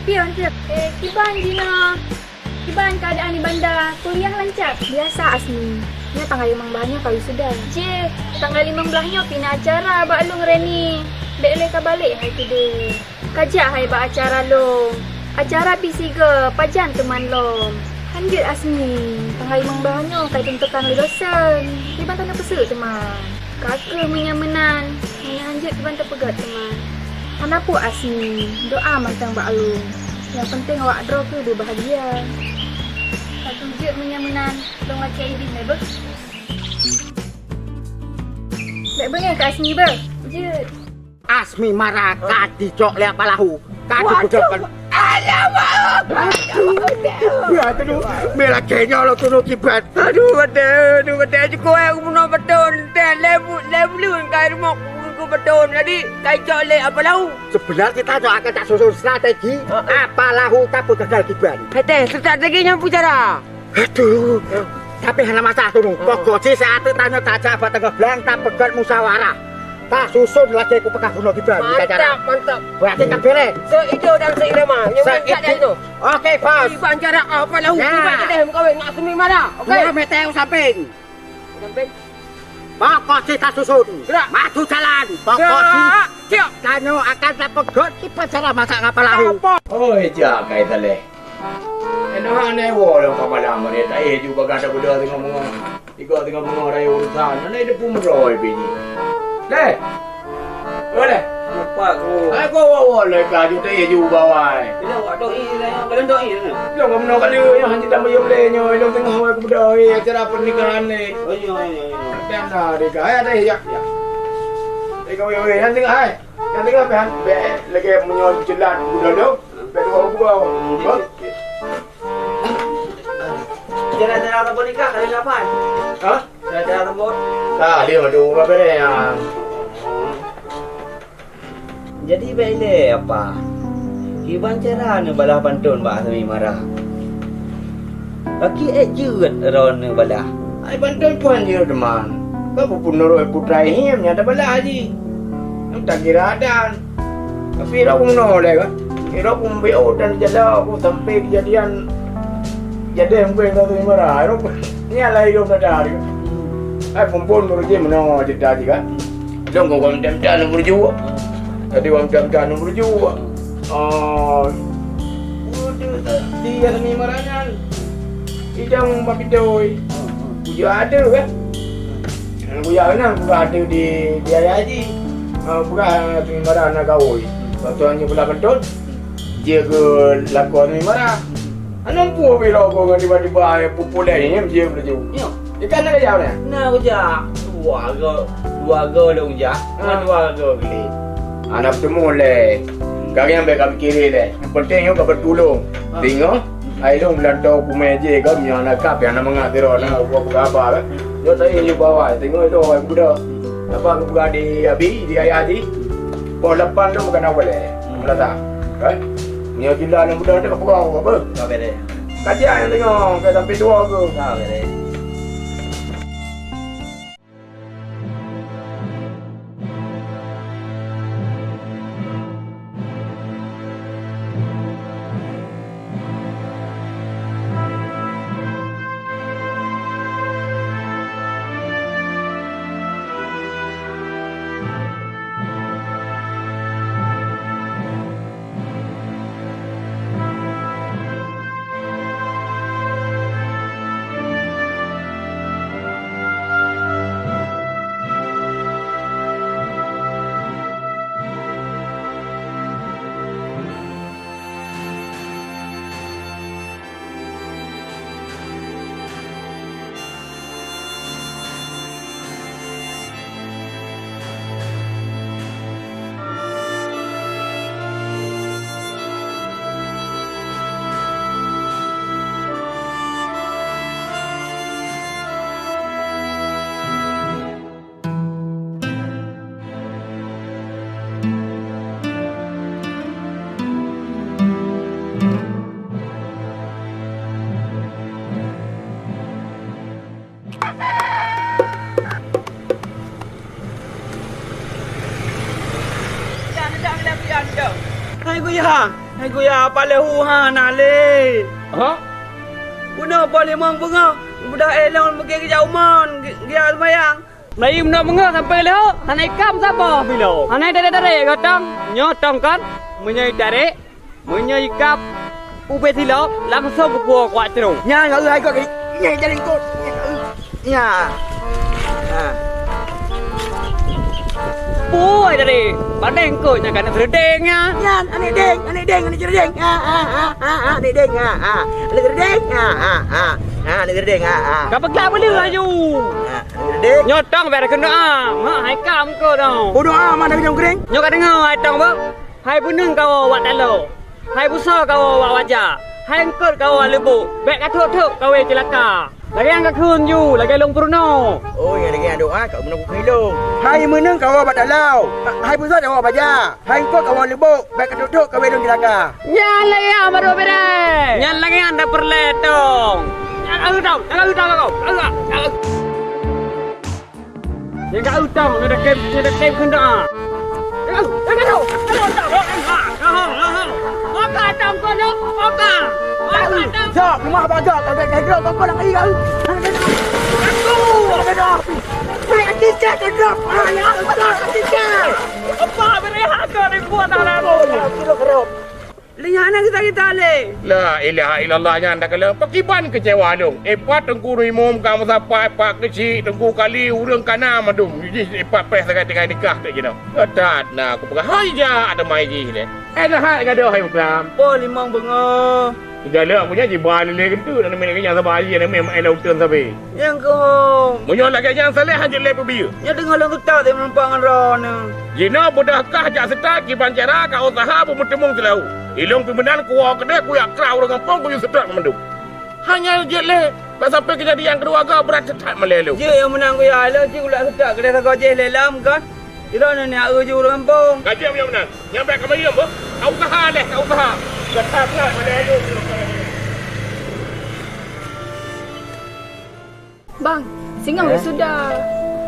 Pion je. Kiban Gina. Kiban keadaan di bandar. Kuliah lancar. Biasa Asmi. Nya tanggal 15-nya kali sudah. Je, tanggal 15-nya pina acara bak long Reni. Dek le ka balik hai tu de. Kajak hai bak acara long. Acara PC ke pajan teman long. Lanjut Asmi. Tanggal 15-nya kai tentukan le dosen. Kiban tanda pesu teman. Kakak menyamenan. Lanjut kiban terpegat teman. Hanapu Asmi, doa matang Mbak Alung. Yang penting awak draw tu dia bahagia. Satu je menyamenan, dong laki idin ber. Baik bengen Kak Asmi ber. Je. Asmi marah kadi cok le apa lahu. Kadi budak. Alamak. Ya tu mela kenya lo tu kibat. Aduh bade aja kowe aku mau beton. Lebu kai rumah betul jadi kacau le apa lahu sebenarnya kita akan tak susun strategi apa lahu tapi gagal kiban strateginya pucara aduh tapi hanya masalah tu pokok si saat tanya tak apa tengah belang tak pegat musyawarah tak susun lagi aku pegang gunung kiban mantap berarti tak beres seijo dan seirama yang ada itu oke bos kiban cara apa lahu kiban kedeh kau nak semi mana oke meteo samping pokok kita susun gerak maju jalan pokok siap danyo akan dapat kita cara masak ngapa lahu oh jaga itu le ene wolo kapala mare ta juga ganda budak tengah ngomong rai urusan ane de pumroi bini le boleh lupa aku wolo ka ju te ju bawai bila wa doi le kalian doi lo ngomong kali yang hanya dah mayum le nyo lo tengah wa budak acara pernikahan le oh iya dan hari kaya ada ya. Ikaw yung yan tinggal ay. Yan tinggal kan. Lagi menyon jalan budak do. Bedo buka. Jalan-jalan apa nikah kali kapan? Hah? Jalan-jalan rambut. Tak, dia madu apa ni yang. Jadi bele apa? Iban cara ne balah pantun ba Asmi marah. Aki ejut ron ne balah. Ai pantun puan dia teman. Kau pun noroi putra him nya ada bala haji. Am tak kira dan. Tapi aku nolak kan. Kira aku mbeo dan jala aku sampai kejadian jadi yang pengen tahu marah. Aku ni alai dong ada hari. Ai pun merujuk mana jadi kan. Dong kau jam-jam merujuk. Tadi jam-jam merujuk. Oh. Udah dia ni marahnya. Idang mapidoi. Puja ada kan. Buya kan bukan ada di ayah haji. Bukan marah nak kawin. Satuannya pula betul. Dia ke lakon ni marah. Nampu bila kau dengan tiba-tiba ayah populer ni dia boleh jauh. Ya. Ikan nak jauh ni? Nak ujak. Dua go le ujak. Dua go beli. Anak temu le. Kalian baik fikir le. Yang penting yo kau bertolong. Tengok. Ai dong belantau pumeje kau punya anak kap yang nama ngatero nak buat apa kan. Yo tadi ni bawa tengok itu orang budak. Apa aku buka di abi di ayah haji. Pol 8 tu bukan awal Mula tak. Kan? Ni gila ni budak dia apa apa? Tak bere. Kajian yang tengok ke sampai 2 ke. Tak bere. ya. Hai kuya palahu ha nale. Ha? Puno boleh mong bunga. Budak elon pergi ke jauman. Dia sembayang. Melayu nak bunga sampai leho. Hanai kam siapa bilo? Hanai dari gotong. Nyotong kan. Menyai dari. Menyai kap. Upe silap langsung ke buah kuat terus. Nya enggak ai kau ni. Nya jadi kau. Nya. Ha. Puai dari. Padeng kau nya kan terdengnya. Nya ane deng, ane cerdeng. Ane deng. Ane cerdeng. Ane cerdeng. Kau pergi apa dia aju? Cerdeng. Nyotong ber kena mak hai kam kau dah. Bodoh mana jom kering? Nyok dengar hai tong ba. Hai puneng kau wat dalo. Hai busa kau awak wajah. Hai engkut kau awak lebu. Bek katuk-tuk kau celaka. Lagi yang kakun you. Lagi long purno. Oh, yang lagi aduk kau menang kilo. Hai meneng kau awak dalau. Hai busa kau awak wajah. Hai engkut kau awak lebu. Bek katuk-tuk kau long celaka. Nyan lagi yang baru bere. Nyan lagi anda perletong. Jangan utang kau. Jangan utang. Ada kem kena. Jom, rumah abang jom. Kau gerak kau nak pergi kau. Aku. Saya tiga kedap. Apa berehat kau ni buat orang kilo kerap. Lihat nak kita le. La ilaha illallah nya anda kalau pakiban kecewa dong. Epat tengku rimum kamu sampai pak kecil tengku kali urang kana madum. Jadi epat pes dengan nikah tak kena. Ketat nah aku pegang hai ja ada mai ji le. Dah hai gaduh hai bukan. Po limang bengo. Jala punya jibal le gitu dan main yang sabar je dan main elok turun sabi. Yang kau. Munyo lagi yang saleh hanya le pebi. Ya dengar lang ketak dia menumpangan rana. Jina budahkah jak setat ki bancara ka usaha bertemung telau. Ilong pimpinan kuah kedai kuyak kerau dengan pong kuyu setat mendung. Hanya je le. Pas sampai kejadian kedua agak berat setat melelu. Je yang menang kuya ala je ulat setat kedai tak je lelam kan. Tidak nak ni aku je orang pong. Kajian yang menang. Nyampe kami ya, boh. Kau usaha leh, kau usaha. Setat lah melelu. Bang, singgah sudah.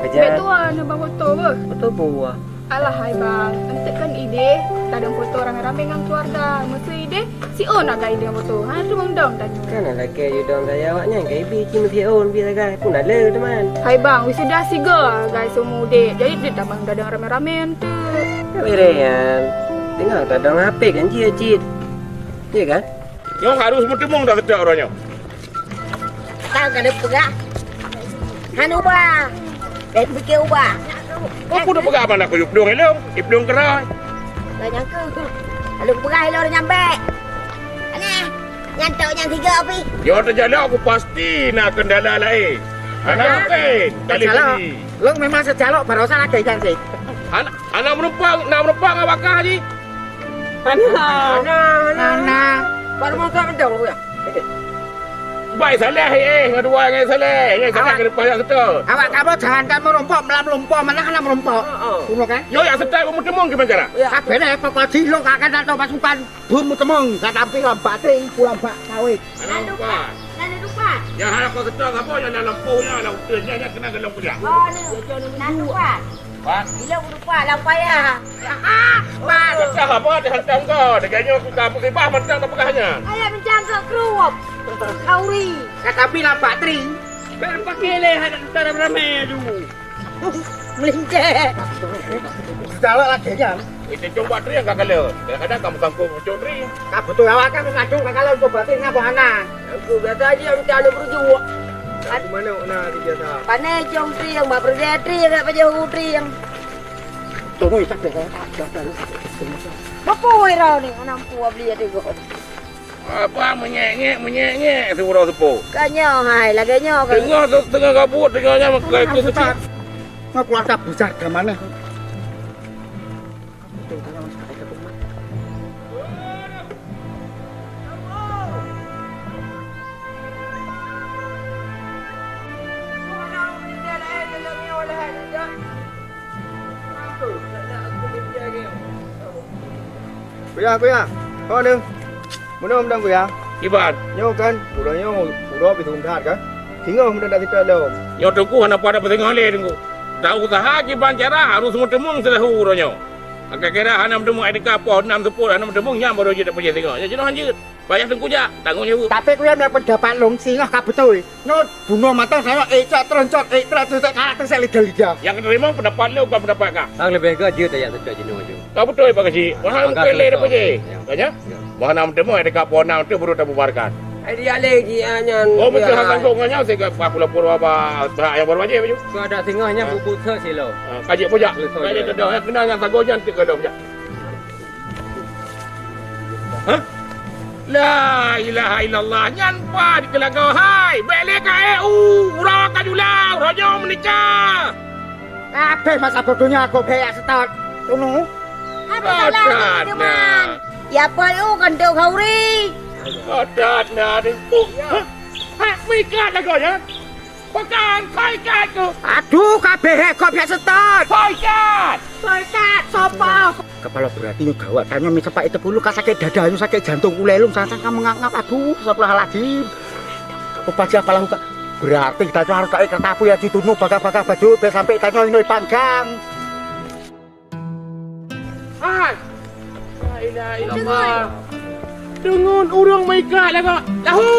Betuan abang foto apa? Betul buah. Alah hai bang, ente kan ide tak ada foto rame-rame dengan keluarga. Masa ide si O nak ide foto. Ha tu bang dong tanya. Kan nak ke you dong saya awaknya ke ibi cim si on bi guys. Pun ada le teman. Hai bang, wisuda siga guys semua dek. Jadi dia tak bang dadang rame-rame ente. Berean. Tengok tak dong HP kan cit. Ya kan? Yang harus bertemung dah setat orangnya. Tahu kan dia pegang? Hanu ba? Fikir ubah. Kau pun dah pegang mana aku ipdong elong, ipdong kerai. Dah nyangka. Lalu pegang elok nyampe. Ana, nyantok yang tiga api. Yo terjala aku pasti nak kendala lain. Anak ke kali ini. Lo memang sejalok barosan ada ikan sih. Anak menumpang apakah haji? Nah. Baru mau kau mendong lu ya. Baik salah ngedua yang salah ke depan yang setat. Awak kamu jangan kan melumpok mana kan melumpok. Kuno kan? Yo yang setat kamu temung gimana cara? Ya kabeh pokok dilo kakek atau pasukan bum temung gak tampi lompat pulang bak kawit. Anak lupa. Nana lupa. Yang harap kau setat apa yang dalam punya lautnya kena dalam kuliah. Oh, nana lupa. Pak. Bila lupa lupa ya. Pak, setat apa ada hantam kau? Deganya aku kamu sibah mentang tak pegahnya. Ayah menjaga keruap. Kauri. Kata pila bateri. Berpakai le antara ramai dulu. Melincet. Jalok lagi kan. Itu coba tri yang gagal. Kadang-kadang kamu sangkut codri. Ka betul awak kan ngadu kalau coba bateri ngapa ana. Aku biasa aja yang calo berjuang. Di mana nak biasa? Panai jong tri yang mbak tri yang apa jauh tri yang. Tunggu tak deh. Bapa wairau ni anak puak beli ada go. Apa menyek surau sepo. Kanyo hai laganyo kan. Tengah kabut tengahnya makai tu kecil. Nak keluarga besar ke mana? Kuya. Kau ni. Mana om dang kuya? Iban. Nyo kan, udah pitung dah kan? Tinggal muda dah kita lo. Yo tunggu hana pada petengah le tunggu. Tahu usaha ki bancara harus mentemung selahu ronyo. Akan kira hanam demu ada kapal 6 10 hanam demu nyam baru je dak pergi tengok. Ya jenuh anjir. Bayar tengku jak, tanggung nyewa. Tapi kuwi nek pendapat long singah kabetul. No bunuh mata saya troncot terus karakter saya lidah. Yang terima pendapat lu bukan pendapat kak. Ang lebih ke dia tak yang sedap jenuh je. Kau betul Pak Haji. Mahal Agak pele dak betul. pergi. Ya. Tanya? Mahal demu ada kapal 6 tu baru dak bubarkan. Dia lagi anyan. Oh betul hasan gongnya saya ke pula apa yang baru aja baju. Kau ada tengahnya bubu ter silo. Kaji pojak. Kaji dah kena yang sagojan tu ke dah pojak. Hah? La ilaha illallah nyanpa di kelagau hai bele ka ura ka jula rojo menikah Kabeh masa bodohnya aku kayak setot. Tunggu. Apa salah ni man? Ya palu kandau kauri. adat na di ha mikah lagu ya pakan kai kat tu Aduh kabeh kok kayak setot. kai kat Sopo? Kepala berarti gawat tanya mi sepak itu dulu sakit dadanya sakit jantung ulelum sangat mengangap aduh astagfirullahaladzim. Upacara kepala berarti kita harus tak ikat tapu ya ditunu bakar-bakar baju biar sampai tanya ini panggang. hai la ilaha illallah dengan urang mikah lagu lahu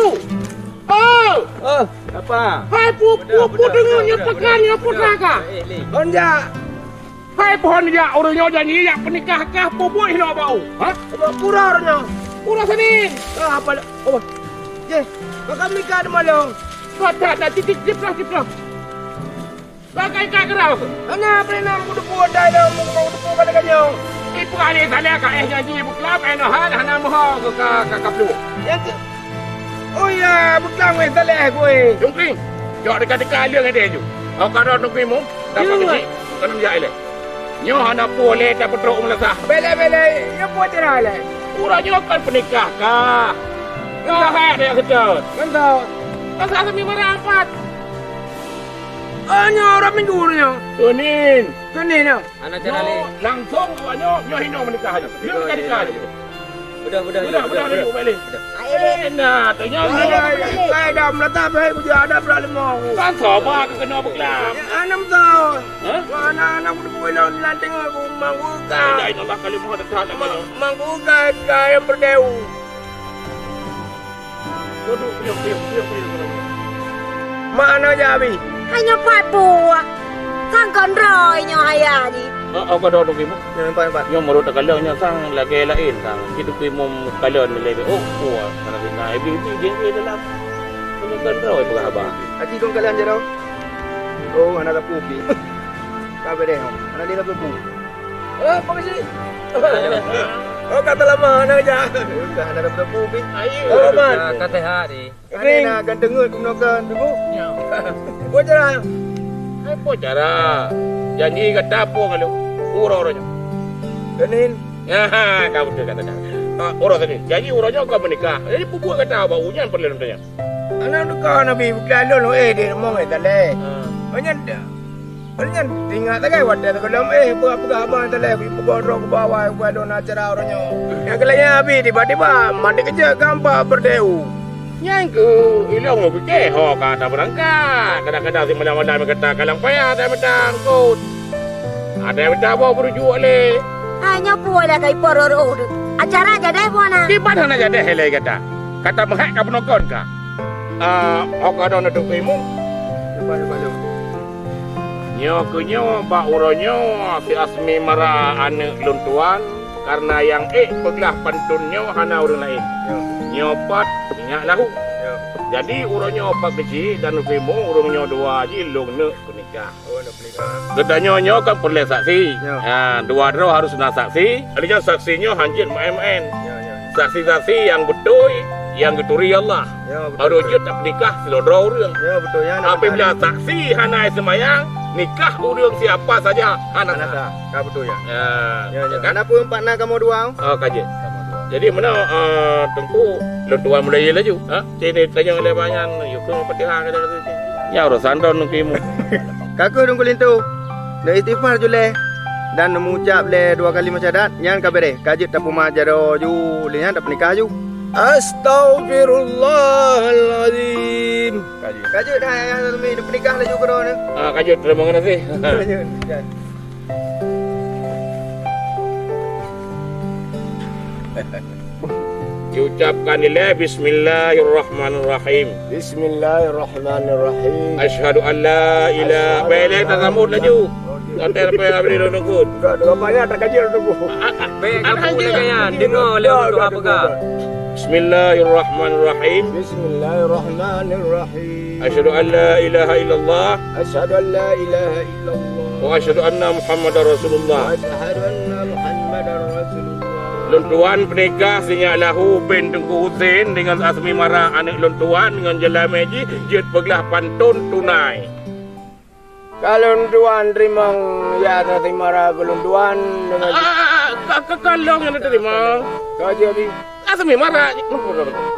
oh Oh, apa? hai pupu dengannya pekannya putraka Onja, hai pohon ya urangnya janji ya penikah kah pupu hino bau ha pura orangnya. urang senin Apa? Oh, je, kau nikah di mana? kata ada titik ciprah bagai kah kerau Ana pernah mau depu dah dah mau depu pada kanyang. ibu ali sana ka janji buklap eno hana moho ka kaplu Yang Oh ya, bukan weh saleh kowe. jungkring jok dekat-dekat alung ada ju au karo nungki mu dapat kecil kan dia ile nyo hana pole dapat teruk melasa Bele, ya buat cerah le. urangnya kan penikah kah ya hai dia kecil Kan tahu. kan saya semi merapat Anya orang minggu nya. tunin Kene nya. Anak cara le. langsung awaknya nyo hino menikah aja dia menikah aja Budak. budak dulu balik Ayo enak tanya Saya dah melatap hai bujuk ada berapa lima. kan sobat kena buklap Anam tahu. ha Anak depu elon lanting aku manggu la ka. ilallah kalimah dekat sama Manggu ka yang berdeu. duduk diam Mana jabi? hanya papu. Sang konroy nyo haya ni. Aku dah duduk ibu. Nampak. Yang menurut kalau nya sang lagi lain sang hidup ibu kalian lebih oh kuat karena kita ibu dia dalam kan raw ibu abah. Aji kong kalian jero. Oh, anak tapu pi. Kabe deh. Anak dia tapu. Apa sih? Oh, kata lama anak aja. Udah anak tapu pi. Oh, man. Kata hari. Ini nak ganteng ngut kunokan tu. Buat cara. Apa cara? Janji kata apa kalau urang-urangnya. Kenin. Ya, kamu tu kata dah. Orang tadi. Janji urangnya kau menikah. Jadi pupu kata apa ujian perlu tanya. Anak tu kau nabi bukan lo dia ngomong tak leh. Banyak tinggal tak kau ada kalau apa abang tak leh. Ibu borok ke bawah buat dona acara orangnya. Yang kelanya habis tiba-tiba mandi kerja gampang berdeu. Yang ke ilang mau fikir ho kata berangkat. Kadang-kadang si malam-malam kata kalang payah ada metang kot. Ada yang minta bawa berjual le. Hanya pula kai pororo. Acara aja deh buana. Di mana nak jadi hele kata. Kata menghak kau penonton ka. Aku ada nak duk imu. Lepas. Nyo pak uronyo si Asmi marah anak luntuan karena yang pegelah pantunnya hana orang lain. Nyopat ingat lahu. Jadi uronyo opak kecil dan ukimu urungnya dua aji long ne nikah. Oh, nak nikah. Gedanya kan perlu saksi. Ya. Dua harus nak saksi. Alinya saksinya hanjir MN. Ya. Saksi-saksi yang betul, yang geturi Allah. Ya, Baru je tak nikah selodra orang. Ya, betulnya. Apabila saksi hanai semayang, nikah orang siapa saja hana Anak sah. dah. Kau betul ya. Ya, Ya. kan? Kenapa empat nak kamu dua? Kaji. Jadi mana tentu luntuan mulai laju. Sini tanya oleh banyak, yuk ke petiha kata kata. Ya urusan don nukimu. Kakak dong kulintu. Dah istighfar jule. Dan mengucap le 2 kali syahadat. Yang kabere. Kajit tapu majaro ju lihat dapat nikah ju. Astaghfirullahaladzim. Kajit dah yang demi dapat nikah le ju kau ni. Kaji terima kasih. Diucapkan nilai Bismillahirrahmanirrahim. Bismillahirrahmanirrahim. Asyhadu an la ilaha illallah. Tak sambut laju. Hotel pe abri nunggu. Dah banyak tak kaji tunggu. Baik, kamu lagi dengar lagu doa pegang. Bismillahirrahmanirrahim. Bismillahirrahmanirrahim. Asyhadu an la ilaha illallah Asyhadu an la ilaha illallah. wa asyhadu anna Muhammadar Rasulullah. Asyhadu anna Muhammadar Rasulullah. Luntuan pernikah sinyak lahu bin Tengku Husin dengan Asmi Mara anak luntuan dengan Jela Meji jet begelah pantun tunai. Kalau tuan terima ya terima keluntuan dengan Kalau yang terima kau jadi Asmi Mara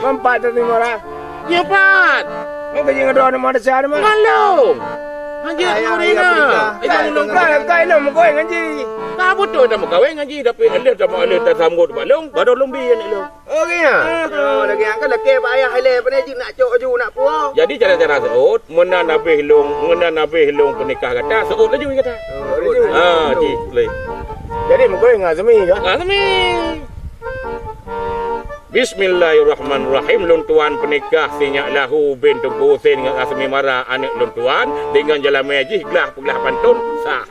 mempat terima. nyepat. Mungkin jangan doa nama dasar mah. Kalau Anjir Nurina. Itu belum kau ilmu kau yang ngaji. Tak betul dah mau kahwin ngaji tapi elok sama elok tak sambut balong baru lumbi yang elok. Okey ya. Oh lagi angkat lagi pak ayah hele peneji nak cok ju nak puah. Jadi cara-cara seut mena nabi hilung pernikah kata seut laju kata. Ji boleh. Jadi mungkin enggak semi kan? Asmi. Bismillahirrahmanirrahim. Luntuan pernikah sinyak lahu bin Tengku Husin dengan Asmi Mara anak luntuan dengan Jala Meji gelah pegelah pantun sah.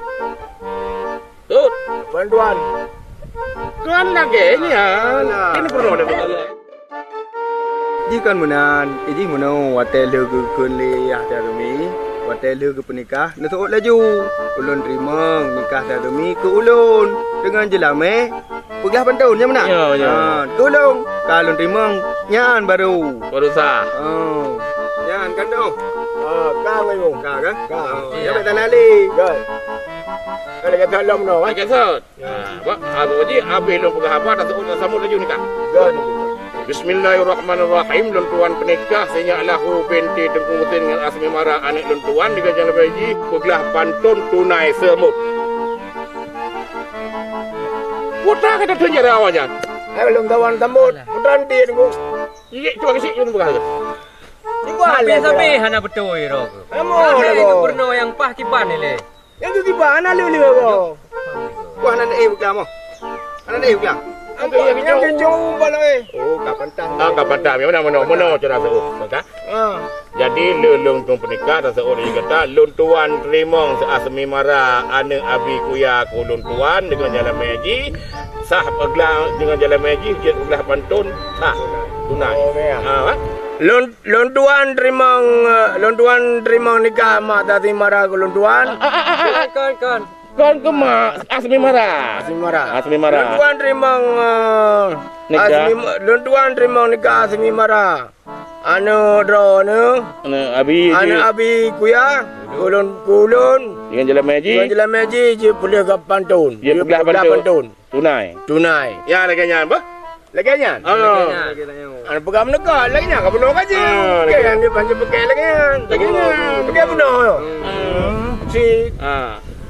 Tut. Bantuan. Kan lagi ni ya. Ini perlu ada. Jika menan, ini mana hotel ke kunli ya darmi, hotel ke pernikah, nak laju. Ulun terima nikah darmi ke ulun dengan jelame. Pegelah pantun yang mana? Ya. Tolong kalau terima nyan baru. Baru sah. Oh. Nyan kan tu. Kau ngomong. Kah kan? Kau. Ya betul nali. Kan. Kalau kata lom no. Baik kesat. Wah, abu ji abe lo pegang apa tak sebut sambut laju nikah. Kan. Bismillahirrahmanirrahim. Luntuan pernikah sinyak lahu binti Tengku Husin dengan Asmi Mara anak luntuan dengan Jala Meji pegelah pantun tunai semut. Putra kata tunjuk awalnya. Belum tawan tambut. Putan dia tunggu. Ini cuba kasih ini bukan. Sampai hana betul iro. Amo Ada lago. pernah yang pah kipan ni le. Yang tu tiba anak lu kau. Wah nan bukan mo. Nan bukan. Apa yang jauh balik eh. Oh, kapan tah? Kapan tak? Mana cara seut. Maka. Jadi lelung tung pernikah dan seorang ini kata luntuan terimong seasmi mara anak abi kuya ku luntuan dengan Jala Meji sah pegelah dengan Jala Meji jet pegelah pantun sah tunai. Luntuan terimong nikah mak tadi marah ke luntuan. Kan. Kan ke mak asmi mara. Asmi mara. Luntuan terimong nikah asmi mara. Anu drone. Abi kuya kulun dengan Jala Meji je boleh ke pantun. Dia pegelah pantun tunai. Ya lagi nyan apa? Lagi nyan. Anu pegang menegak lagi nyan. Kau penuh kaji. Okey yang dia panjang pakai lagi nyan. Pakai penuh. Si.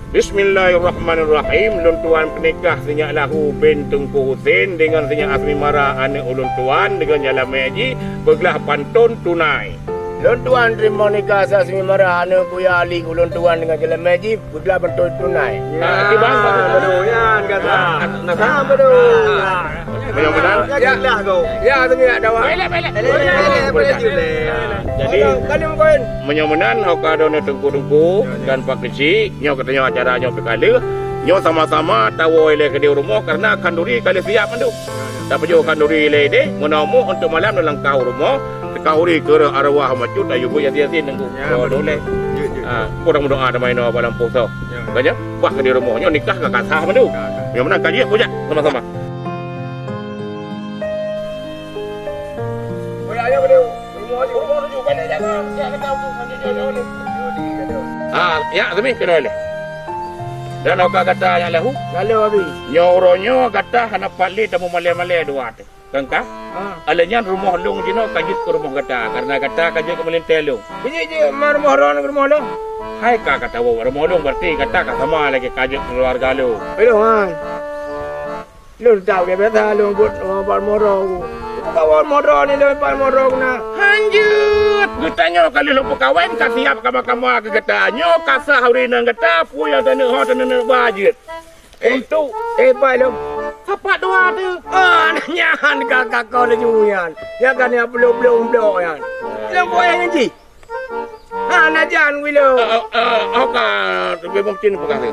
Bismillahirrahmanirrahim. Luntuan pernikah sinyak lahu bin Tengku Husin dengan sinyak Asmi Mara anak uluntuan dengan Jala Meji pegelah pantun tunai. Luntuan terima nikah sasmi marah anak kuya Ali uluntuan dengan Jala Meji pegelah pantun tunai. Di bangsa Aduh, yan kata. Nah, betul. Mudah-mudahan. Yalah kau. Ya, tu ni ada wak. Jadi Kali mungkin. menyomenan hokadone tengku-tengku dan pak kecil nyo katanya acara nyo bekala nyo sama-sama tawo ile ke di rumah karena kanduri kali siap mandu. Tak perlu kanduri ile de menamu untuk malam dalam kau rumah tekahuri ke arwah macut ayu bu yasin tengku. Boleh. Kurang doa ada main balam puasa. Banyak wah ke di rumah nyo nikah kakak sah mandu. Menyomenan kaji puja sama-sama. Ayo beliau. Ya, demi kena le. Dan oka kata yang lahu, Kalau habis. nyoronyo kata hana pali tamu male-male dua te. Kangka? Alanya rumah lung jino kajut ke rumah kata karena kata kajut ke melintelo. Ini je rumah orang ke rumah lo. Hai kata rumah lung berarti kata sama lagi kajut keluarga lu. Belum ah. Lu tahu dia betul lu buat balmoro. Kawan moro ni lu balmoro na. Lanjut. Gutanya kali lu pekawan ka siap ka mahkamah ke kata nyo kasah hari nang kata pu yang tanu ho tanu budget. Untuk Pai lu. Siapa doa tu? Ah, nyan kakak kau dah juyan. Ya kan ya belum yan. Belum boleh nanti. Ha, najan bila. Aku kan, tapi mungkin bukan tu.